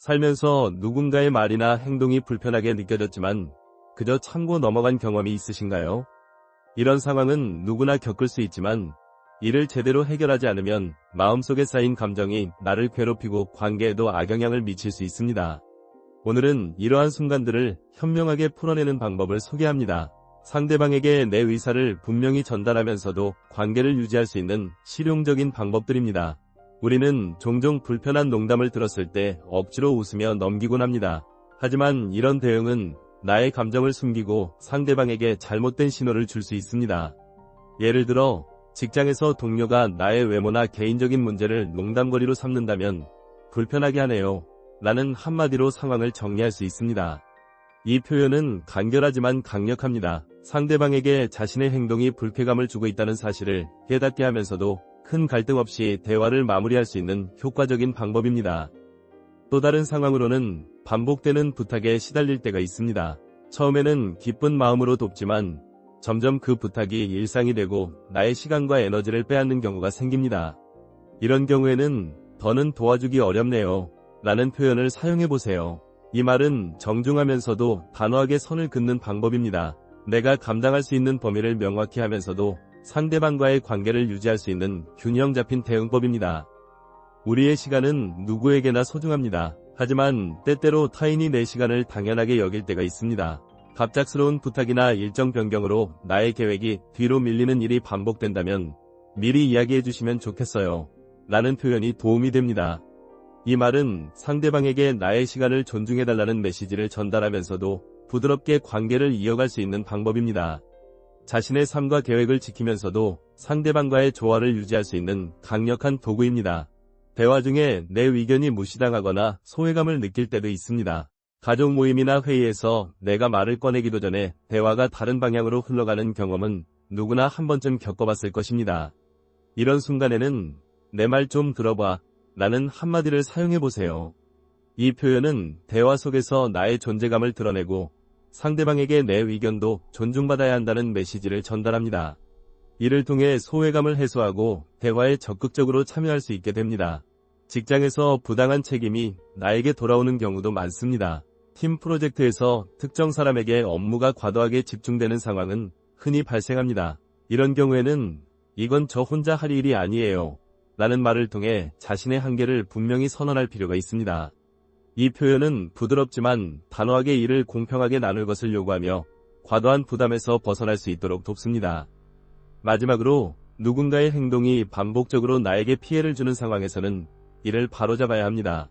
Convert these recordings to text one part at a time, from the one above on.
살면서 누군가의 말이나 행동이 불편하게 느껴졌지만 그저 참고 넘어간 경험이 있으신가요? 이런 상황은 누구나 겪을 수 있지만 이를 제대로 해결하지 않으면 마음속에 쌓인 감정이 나를 괴롭히고 관계에도 악영향을 미칠 수 있습니다. 오늘은 이러한 순간들을 현명하게 풀어내는 방법을 소개합니다. 상대방에게 내 의사를 분명히 전달하면서도 관계를 유지할 수 있는 실용적인 방법들입니다. 우리는 종종 불편한 농담을 들었을 때 억지로 웃으며 넘기곤 합니다. 하지만 이런 대응은 나의 감정을 숨기고 상대방에게 잘못된 신호를 줄 수 있습니다. 예를 들어 직장에서 동료가 나의 외모나 개인적인 문제를 농담거리로 삼는다면 불편하게 하네요 라는 한마디로 상황을 정리할 수 있습니다. 이 표현은 간결하지만 강력합니다. 상대방에게 자신의 행동이 불쾌감을 주고 있다는 사실을 깨닫게 하면서도 큰 갈등 없이 대화를 마무리할 수 있는 효과적인 방법입니다. 또 다른 상황으로는 반복되는 부탁에 시달릴 때가 있습니다. 처음에는 기쁜 마음으로 돕지만 점점 그 부탁이 일상이 되고 나의 시간과 에너지를 빼앗는 경우가 생깁니다. 이런 경우에는 더는 도와주기 어렵네요 라는 표현을 사용해보세요. 이 말은 정중하면서도 단호하게 선을 긋는 방법입니다. 내가 감당할 수 있는 범위를 명확히 하면서도 상대방과의 관계를 유지할 수 있는 균형 잡힌 대응법입니다. 우리의 시간은 누구에게나 소중합니다. 하지만 때때로 타인이 내 시간을 당연하게 여길 때가 있습니다. 갑작스러운 부탁이나 일정 변경으로 나의 계획이 뒤로 밀리는 일이 반복된다면 미리 이야기해 주시면 좋겠어요 라는 표현이 도움이 됩니다. 이 말은 상대방에게 나의 시간을 존중해달라는 메시지를 전달하면서도 부드럽게 관계를 이어갈 수 있는 방법입니다. 자신의 삶과 계획을 지키면서도 상대방과의 조화를 유지할 수 있는 강력한 도구입니다. 대화 중에 내 의견이 무시당하거나 소외감을 느낄 때도 있습니다. 가족 모임이나 회의에서 내가 말을 꺼내기도 전에 대화가 다른 방향으로 흘러가는 경험은 누구나 한 번쯤 겪어봤을 것입니다. 이런 순간에는 내 말 좀 들어봐 라는 한마디를 사용해보세요. 이 표현은 대화 속에서 나의 존재감을 드러내고 상대방에게 내 의견도 존중받아야 한다는 메시지를 전달합니다. 이를 통해 소외감을 해소하고 대화에 적극적으로 참여할 수 있게 됩니다. 직장에서 부당한 책임이 나에게 돌아오는 경우도 많습니다. 팀 프로젝트에서 특정 사람에게 업무가 과도하게 집중되는 상황은 흔히 발생합니다. 이런 경우에는 이건 저 혼자 할 일이 아니에요 라는 말을 통해 자신의 한계를 분명히 선언할 필요가 있습니다. 이 표현은 부드럽지만 단호하게 일을 공평하게 나눌 것을 요구하며 과도한 부담에서 벗어날 수 있도록 돕습니다. 마지막으로 누군가의 행동이 반복적으로 나에게 피해를 주는 상황에서는 이를 바로잡아야 합니다.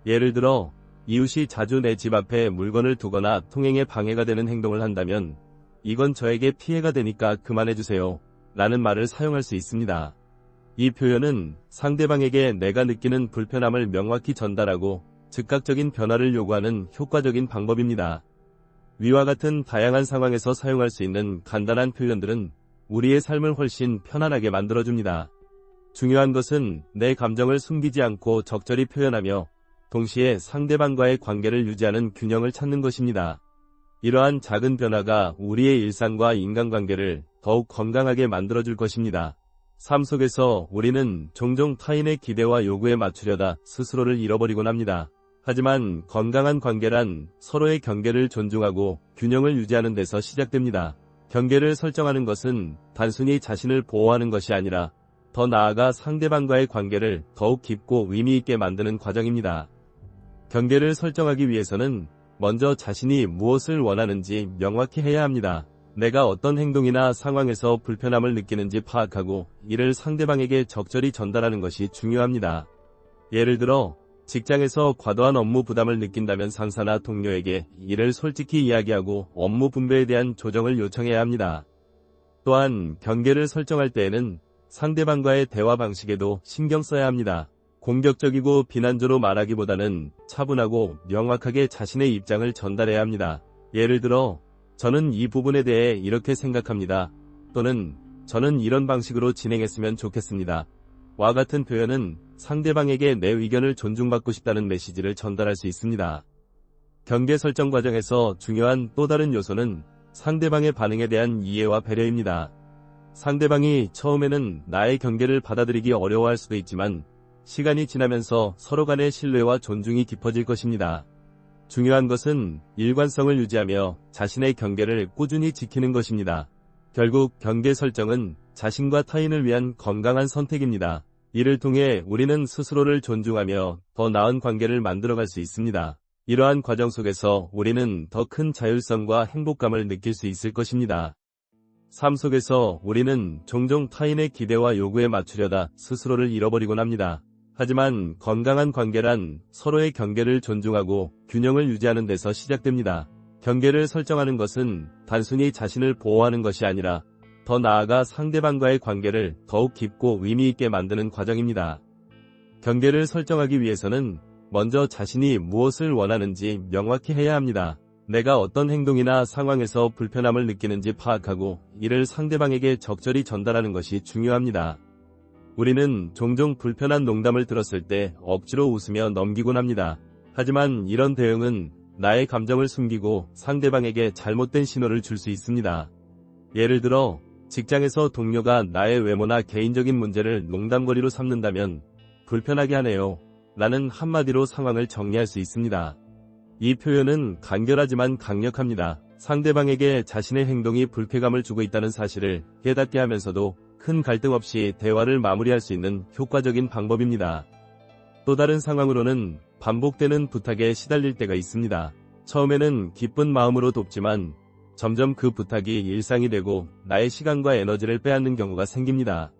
예를 들어 이웃이 자주 내 집 앞에 물건을 두거나 통행에 방해가 되는 행동을 한다면 이건 저에게 피해가 되니까 그만해주세요 라는 말을 사용할 수 있습니다. 이 표현은 상대방에게 내가 느끼는 불편함을 명확히 전달하고 즉각적인 변화를 요구하는 효과적인 방법입니다. 위와 같은 다양한 상황에서 사용할 수 있는 간단한 표현들은 우리의 삶을 훨씬 편안하게 만들어줍니다. 중요한 것은 내 감정을 숨기지 않고 적절히 표현하며 동시에 상대방과의 관계를 유지하는 균형을 찾는 것입니다. 이러한 작은 변화가 우리의 일상과 인간관계를 더욱 건강하게 만들어줄 것입니다. 삶 속에서 우리는 종종 타인의 기대와 요구에 맞추려다 스스로를 잃어버리곤 합니다. 하지만 건강한 관계란 서로의 경계를 존중하고 균형을 유지하는 데서 시작됩니다. 경계를 설정하는 것은 단순히 자신을 보호하는 것이 아니라 더 나아가 상대방과의 관계를 더욱 깊고 의미 있게 만드는 과정입니다. 경계를 설정하기 위해서는 먼저 자신이 무엇을 원하는지 명확히 해야 합니다. 내가 어떤 행동이나 상황에서 불편함을 느끼는지 파악하고 이를 상대방에게 적절히 전달하는 것이 중요합니다. 예를 들어 직장에서 과도한 업무 부담을 느낀다면 상사나 동료에게 이를 솔직히 이야기하고 업무 분배에 대한 조정을 요청해야 합니다. 또한 경계를 설정할 때에는 상대방과의 대화 방식에도 신경 써야 합니다. 공격적이고 비난조로 말하기보다는 차분하고 명확하게 자신의 입장을 전달해야 합니다. 예를 들어 저는 이 부분에 대해 이렇게 생각합니다. 또는 저는 이런 방식으로 진행했으면 좋겠습니다. 와 같은 표현은 상대방에게 내 의견을 존중받고 싶다는 메시지를 전달할 수 있습니다. 경계 설정 과정에서 중요한 또 다른 요소는 상대방의 반응에 대한 이해와 배려입니다. 상대방이 처음에는 나의 경계를 받아들이기 어려워할 수도 있지만 시간이 지나면서 서로 간의 신뢰와 존중이 깊어질 것입니다. 중요한 것은 일관성을 유지하며 자신의 경계를 꾸준히 지키는 것입니다. 결국 경계 설정은 자신과 타인을 위한 건강한 선택입니다. 이를 통해 우리는 스스로를 존중하며 더 나은 관계를 만들어갈 수 있습니다. 이러한 과정 속에서 우리는 더 큰 자율성과 행복감을 느낄 수 있을 것입니다. 삶 속에서 우리는 종종 타인의 기대와 요구에 맞추려다 스스로를 잃어버리곤 합니다. 하지만 건강한 관계란 서로의 경계를 존중하고 균형을 유지하는 데서 시작됩니다. 경계를 설정하는 것은 단순히 자신을 보호하는 것이 아니라 더 나아가 상대방과의 관계를 더욱 깊고 의미 있게 만드는 과정입니다. 경계를 설정하기 위해서는 먼저 자신이 무엇을 원하는지 명확히 해야 합니다. 내가 어떤 행동이나 상황에서 불편함을 느끼는지 파악하고 이를 상대방에게 적절히 전달하는 것이 중요합니다. 우리는 종종 불편한 농담을 들었을 때 억지로 웃으며 넘기곤 합니다. 하지만 이런 대응은 나의 감정을 숨기고 상대방에게 잘못된 신호를 줄 수 있습니다. 예를 들어 직장에서 동료가 나의 외모나 개인적인 문제를 농담거리로 삼는다면 불편하게 하네요 라는 한마디로 상황을 정리할 수 있습니다. 이 표현은 간결하지만 강력합니다. 상대방에게 자신의 행동이 불쾌감을 주고 있다는 사실을 깨닫게 하면서도 큰 갈등 없이 대화를 마무리할 수 있는 효과적인 방법입니다. 또 다른 상황으로는 반복되는 부탁에 시달릴 때가 있습니다. 처음에는 기쁜 마음으로 돕지만 점점 그 부탁이 일상이 되고 나의 시간과 에너지를 빼앗는 경우가 생깁니다.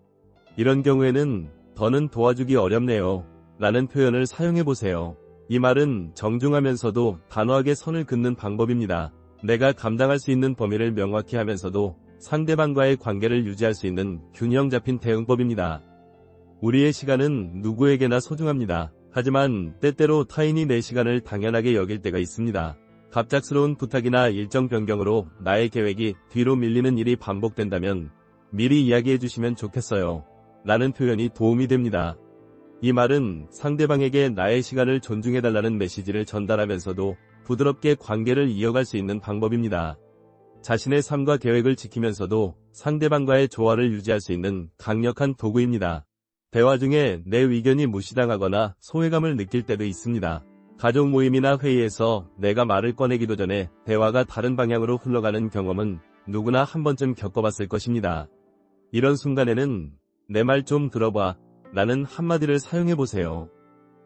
이런 경우에는 더는 도와주기 어렵네요 라는 표현을 사용해보세요. 이 말은 정중하면서도 단호하게 선을 긋는 방법입니다. 내가 감당할 수 있는 범위를 명확히 하면서도 상대방과의 관계를 유지할 수 있는 균형 잡힌 대응법입니다. 우리의 시간은 누구에게나 소중합니다. 하지만 때때로 타인이 내 시간을 당연하게 여길 때가 있습니다. 갑작스러운 부탁이나 일정 변경으로 나의 계획이 뒤로 밀리는 일이 반복된다면 미리 이야기해 주시면 좋겠어요 라는 표현이 도움이 됩니다. 이 말은 상대방에게 나의 시간을 존중해달라는 메시지를 전달하면서도 부드럽게 관계를 이어갈 수 있는 방법입니다. 자신의 삶과 계획을 지키면서도 상대방과의 조화를 유지할 수 있는 강력한 도구입니다. 대화 중에 내 의견이 무시당하거나 소외감을 느낄 때도 있습니다. 가족 모임이나 회의에서 내가 말을 꺼내기도 전에 대화가 다른 방향으로 흘러가는 경험은 누구나 한 번쯤 겪어봤을 것입니다. 이런 순간에는 내 말 좀 들어봐 라는 한마디를 사용해보세요.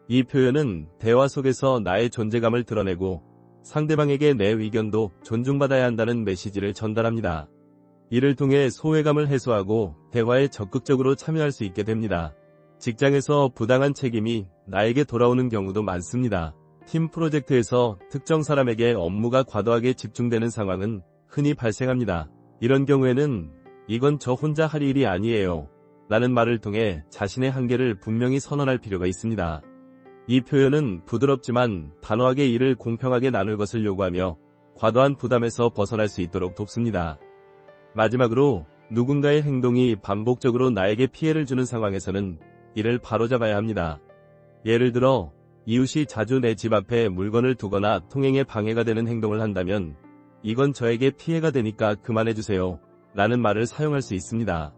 이 표현은 대화 속에서 나의 존재감을 드러내고 상대방에게 내 의견도 존중받아야 한다는 메시지를 전달합니다. 이를 통해 소외감을 해소하고 대화에 적극적으로 참여할 수 있게 됩니다. 직장에서 부당한 책임이 나에게 돌아오는 경우도 많습니다. 팀 프로젝트에서 특정 사람에게 업무가 과도하게 집중되는 상황은 흔히 발생합니다. 이런 경우에는 이건 저 혼자 할 일이 아니에요 라는 말을 통해 자신의 한계를 분명히 선언할 필요가 있습니다. 이 표현은 부드럽지만 단호하게 일을 공평하게 나눌 것을 요구하며 과도한 부담에서 벗어날 수 있도록 돕습니다. 마지막으로 누군가의 행동이 반복적으로 나에게 피해를 주는 상황에서는 이를 바로잡아야 합니다. 예를 들어 이웃이 자주 내 집 앞에 물건을 두거나 통행에 방해가 되는 행동을 한다면 이건 저에게 피해가 되니까 그만해주세요 라는 말을 사용할 수 있습니다.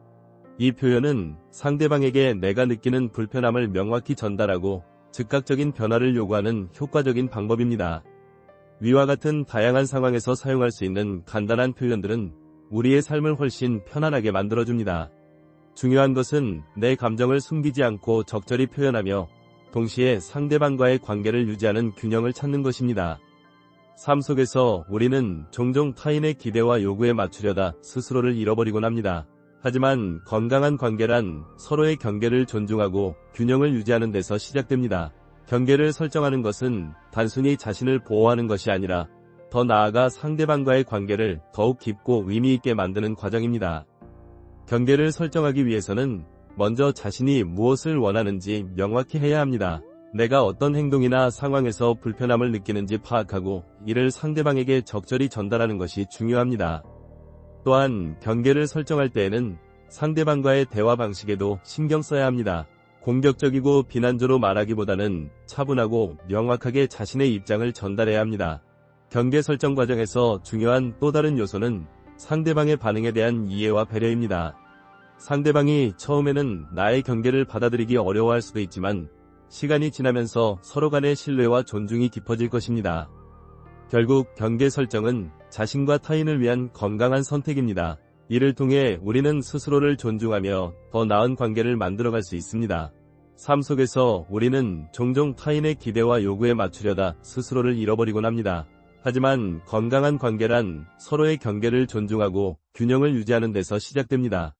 이 표현은 상대방에게 내가 느끼는 불편함을 명확히 전달하고 즉각적인 변화를 요구하는 효과적인 방법입니다. 위와 같은 다양한 상황에서 사용할 수 있는 간단한 표현들은 우리의 삶을 훨씬 편안하게 만들어줍니다. 중요한 것은 내 감정을 숨기지 않고 적절히 표현하며 동시에 상대방과의 관계를 유지하는 균형을 찾는 것입니다. 삶 속에서 우리는 종종 타인의 기대와 요구에 맞추려다 스스로를 잃어버리곤 합니다. 하지만 건강한 관계란 서로의 경계를 존중하고 균형을 유지하는 데서 시작됩니다. 경계를 설정하는 것은 단순히 자신을 보호하는 것이 아니라 더 나아가 상대방과의 관계를 더욱 깊고 의미 있게 만드는 과정입니다. 경계를 설정하기 위해서는 먼저 자신이 무엇을 원하는지 명확히 해야 합니다. 내가 어떤 행동이나 상황에서 불편함을 느끼는지 파악하고 이를 상대방에게 적절히 전달하는 것이 중요합니다. 또한 경계를 설정할 때에는 상대방과의 대화 방식에도 신경 써야 합니다. 공격적이고 비난조로 말하기보다는 차분하고 명확하게 자신의 입장을 전달해야 합니다. 경계 설정 과정에서 중요한 또 다른 요소는 상대방의 반응에 대한 이해와 배려입니다. 상대방이 처음에는 나의 경계를 받아들이기 어려워할 수도 있지만 시간이 지나면서 서로 간의 신뢰와 존중이 깊어질 것입니다. 결국 경계 설정은 자신과 타인을 위한 건강한 선택입니다. 이를 통해 우리는 스스로를 존중하며 더 나은 관계를 만들어갈 수 있습니다. 삶 속에서 우리는 종종 타인의 기대와 요구에 맞추려다 스스로를 잃어버리곤 합니다. 하지만 건강한 관계란 서로의 경계를 존중하고 균형을 유지하는 데서 시작됩니다.